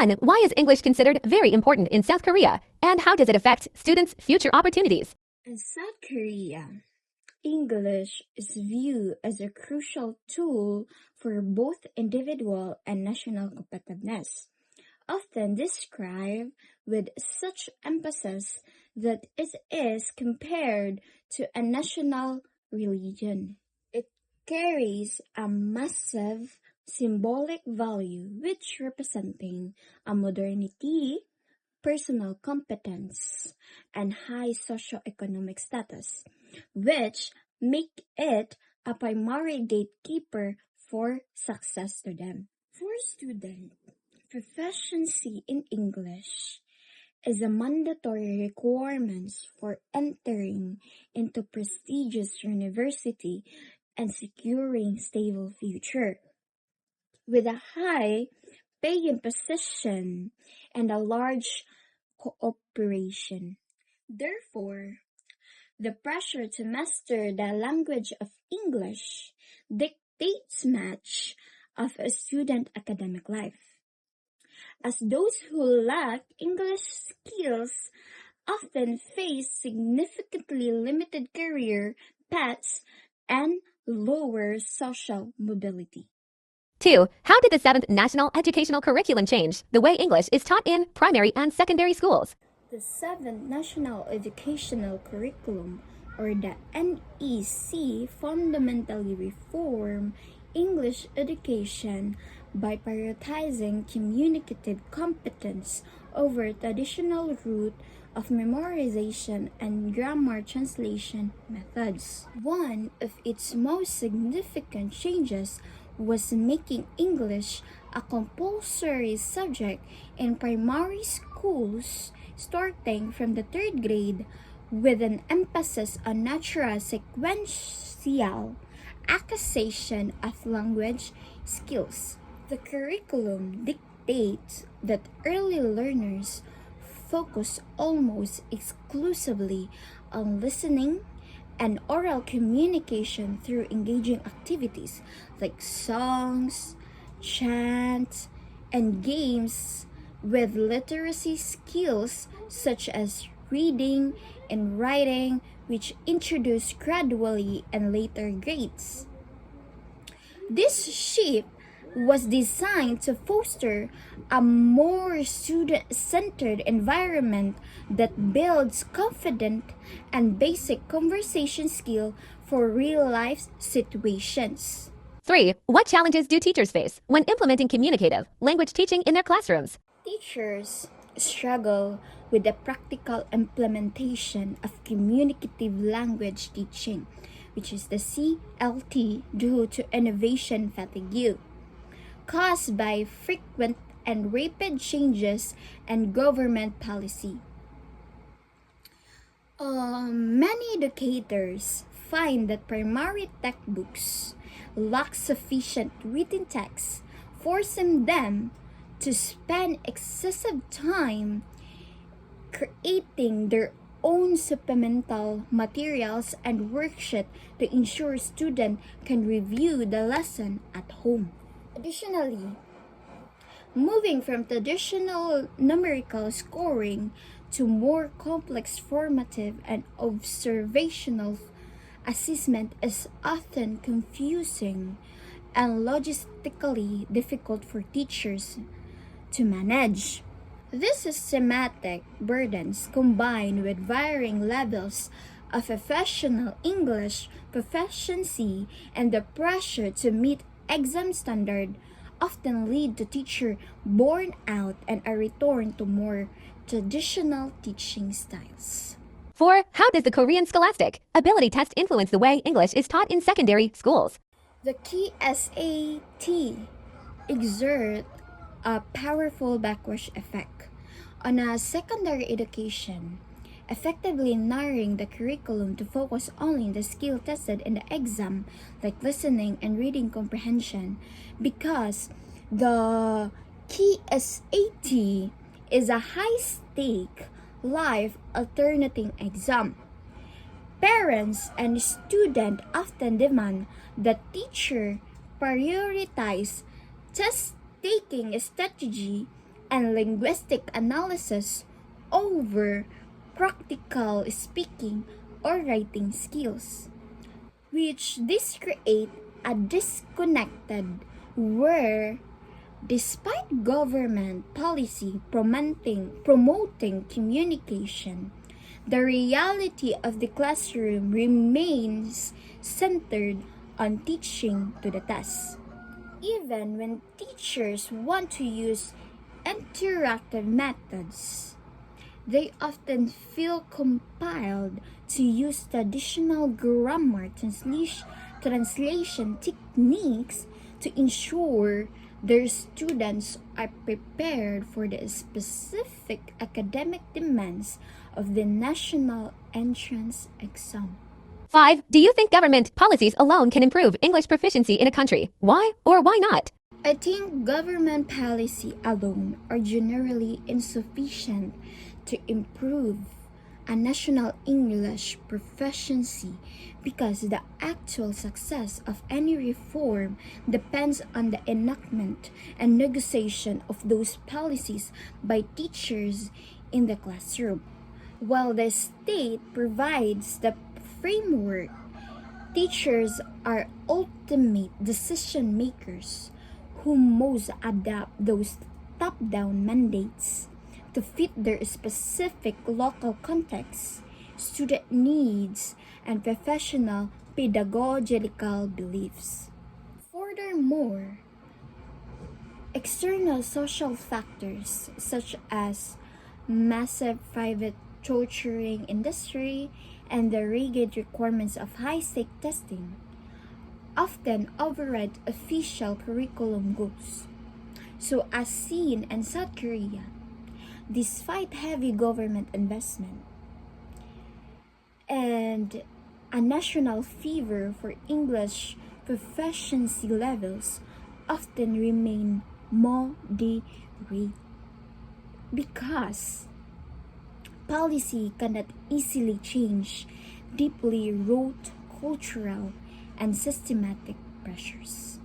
1. Why is English considered very important in South Korea? And how does it affect students' future opportunities? In South Korea, English is viewed as a crucial tool for both individual and national competitiveness, often described with such emphasis that it is compared to a national religion. It carries a massive symbolic value which representing a modernity, personal competence, and high socioeconomic status, which make it a primary gatekeeper for success to them. For students, proficiency in English is a mandatory requirement for entering into prestigious university and securing stable future. With a high paying position and a large cooperation. Therefore, the pressure to master the language of English dictates much of a student academic life, as those who lack English skills often face significantly limited career paths and lower social mobility. 2. How did the 7th National Educational Curriculum change the way English is taught in primary and secondary schools? The 7th National Educational Curriculum, or the NEC, fundamentally reformed English education by prioritizing communicative competence over traditional route of memorization and grammar translation methods. One of its most significant changes was making English a compulsory subject in primary schools starting from the 3rd grade, with an emphasis on natural sequential acquisition of language skills. The curriculum dictates that early learners focus almost exclusively on listening and oral communication through engaging activities like songs, chants, and games, with literacy skills such as reading and writing, which introduced gradually in later grades. This shift was designed to foster a more student-centered environment that builds confident and basic conversation skill for real-life situations. 3. What challenges do teachers face when implementing communicative language teaching in their classrooms? Teachers struggle with the practical implementation of communicative language teaching, which is the CLT, due to innovation fatigue, caused by frequent and rapid changes in government policy. Many educators find that primary textbooks lack sufficient written text, forcing them to spend excessive time creating their own supplemental materials and worksheet to ensure students can review the lesson at home. Additionally, moving from traditional numerical scoring to more complex formative and observational assessment is often confusing and logistically difficult for teachers to manage. These systematic burdens, combined with varying levels of professional English proficiency and the pressure to meet exam standard, often lead to teacher burnout and a return to more traditional teaching styles. 4. How does the Korean Scholastic Ability Test influence the way English is taught in secondary schools? The KSAT exert a powerful backlash effect on a secondary education, effectively narrowing the curriculum to focus only on the skill tested in the exam, like listening and reading comprehension, because the KSAT is a high-stake life alternating exam. Parents and students often demand that teacher prioritize test taking strategy and linguistic analysis over practical speaking or writing skills, which this create a disconnected where despite government policy promoting communication, the reality of the classroom remains centered on teaching to the test. Even when teachers want to use interactive methods, they often feel compelled to use traditional grammar translation techniques to ensure their students are prepared for the specific academic demands of the national entrance exam. 5. Do you think government policies alone can improve English proficiency in a country? Why or why not? I think government policy alone are generally insufficient to improve a national English proficiency because the actual success of any reform depends on the enactment and negotiation of those policies by teachers in the classroom. While the state provides the framework, teachers are ultimate decision makers who most adapt those top-down mandates to fit their specific local context, student needs, and professional pedagogical beliefs. Furthermore, external social factors such as massive private tutoring industry and the rigid requirements of high-stake testing often override official curriculum goals. So as seen in South Korea, despite heavy government investment and a national fever for English proficiency levels often remain moderate because policy cannot easily change deeply rooted cultural and systematic pressures.